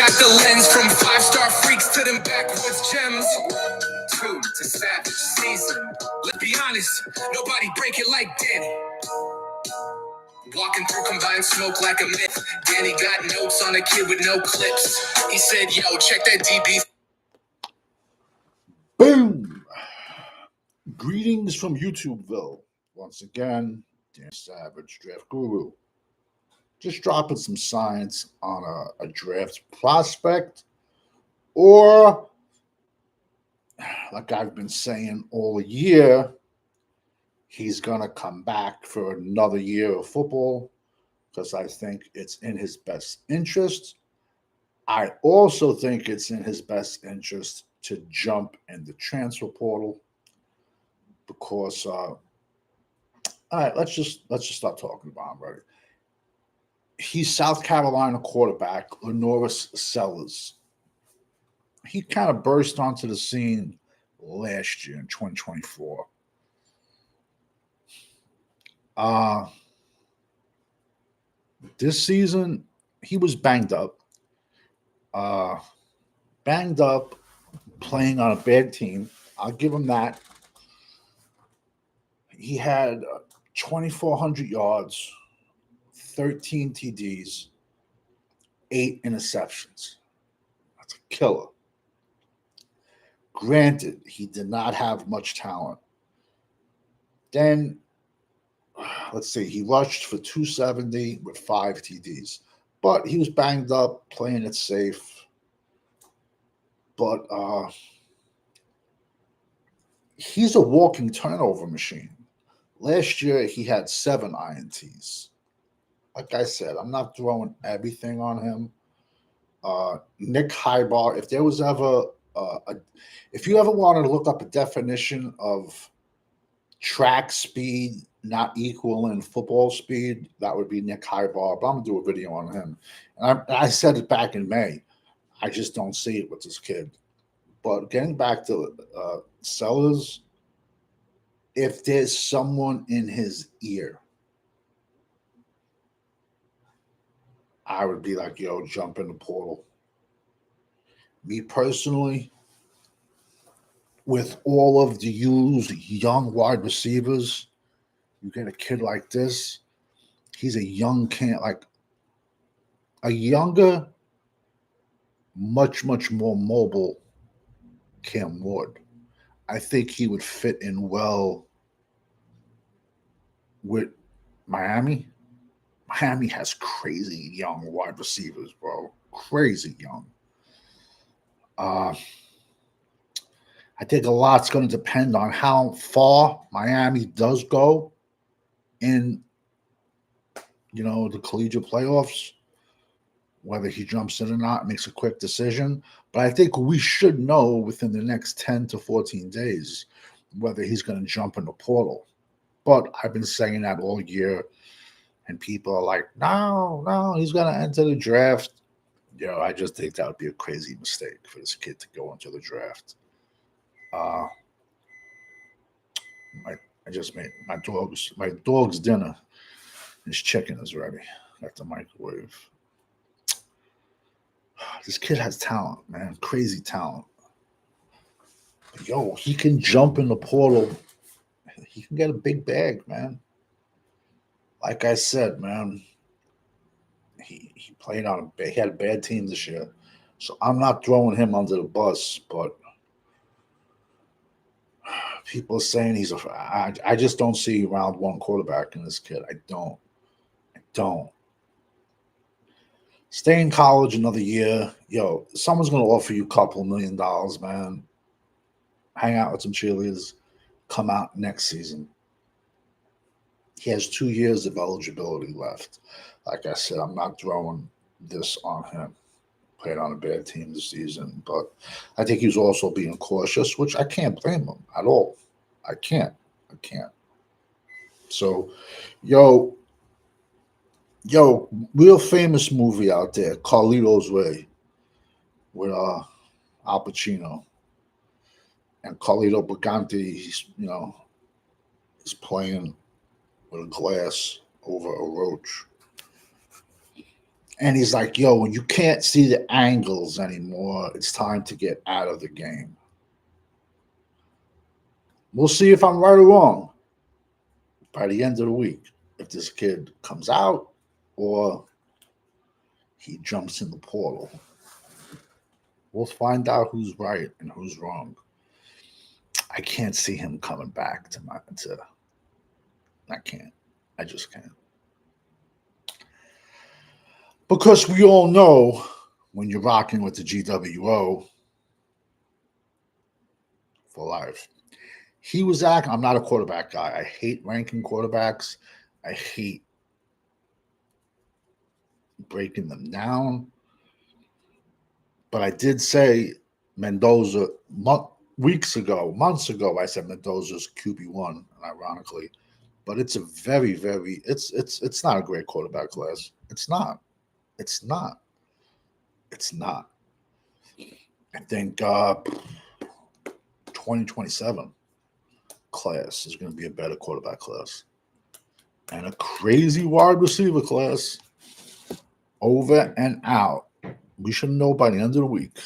got the lens from 5-star freaks to them backwoods gems. True to Savage season. Let's be honest, nobody break it like Danny. Walking through combined smoke like a myth. Danny got notes on a kid with no clips. He said, yo, check that DB. Boom! Greetings from YouTubeville. Once again, Dan Savage, Draft Guru. Just dropping some science on a draft prospect, or like I've been saying all year, he's going to come back for another year of football because I think it's in his best interest. I also think it's in his best interest to jump in the transfer portal because all right, let's just start talking about him, right? He's South Carolina quarterback LaNorris Sellers. He kind of burst onto the scene last year in 2024. This season, he was banged up. Playing on a bad team. I'll give him that. He had 2,400 yards, 13 TDs, 8 interceptions. That's a killer. Granted, he did not have much talent. Then, let's see, he rushed for 270 with 5 TDs. But he was banged up, playing it safe. But he's a walking turnover machine. Last year, he had 7 INTs. Like I said, I'm not throwing everything on him. Nick Highbar, if there was ever if you ever wanted to look up a definition of track speed not equaling football speed, that would be Nick Highbar. But I'm gonna do a video on him. And I said it back in May. I just don't see it with this kid. But getting back to Sellers, if there's someone in his ear, I would be like, yo, jump in the portal. Me personally, with all of the used young wide receivers, you get a kid like this, he's a young like a younger, much more mobile Cam Ward. I think he would fit in well with Miami. Miami has crazy young wide receivers, bro. Crazy young. I think a lot's going to depend on how far Miami does go in, the collegiate playoffs, whether he jumps in or not, makes a quick decision. But I think we should know within the next 10 to 14 days whether he's going to jump in the portal. But I've been saying that all year, and people are like, no, he's going to enter the draft. I just think that would be a crazy mistake for this kid to go into the draft. I just made my dog's dinner. His chicken is ready at the microwave. This kid has talent, man. Crazy talent. Yo, he can jump in the portal. He can get a big bag, man. Like I said, man, he played he had a bad team this year. So I'm not throwing him under the bus, but people are saying I just don't see round one quarterback in this kid. I don't. Stay in college another year. Yo, someone's going to offer you a couple $1 million, man. Hang out with some cheerleaders. Come out next season. He has 2 years of eligibility left. Like I said, I'm not throwing this on him. Played on a bad team this season, but I think he's also being cautious, which I can't blame him at all. I can't. So, yo, real famous movie out there, Carlito's Way, with Al Pacino. And Carlito Briganti, he's playing with a glass over a roach. And he's like, yo, when you can't see the angles anymore, it's time to get out of the game. We'll see if I'm right or wrong by the end of the week. If this kid comes out or he jumps in the portal. We'll find out who's right and who's wrong. I can't see him coming back I can't. I just can't. Because we all know when you're rocking with the GWO for life. He was acting. I'm not a quarterback guy. I hate ranking quarterbacks. I hate breaking them down. But I did say Mendoza months ago. I said Mendoza's QB1, ironically, but it's a very, very. It's not a great quarterback class. It's not. It's not. It's not. I think 2027 class is going to be a better quarterback class and a crazy wide receiver class over and out. We should know by the end of the week.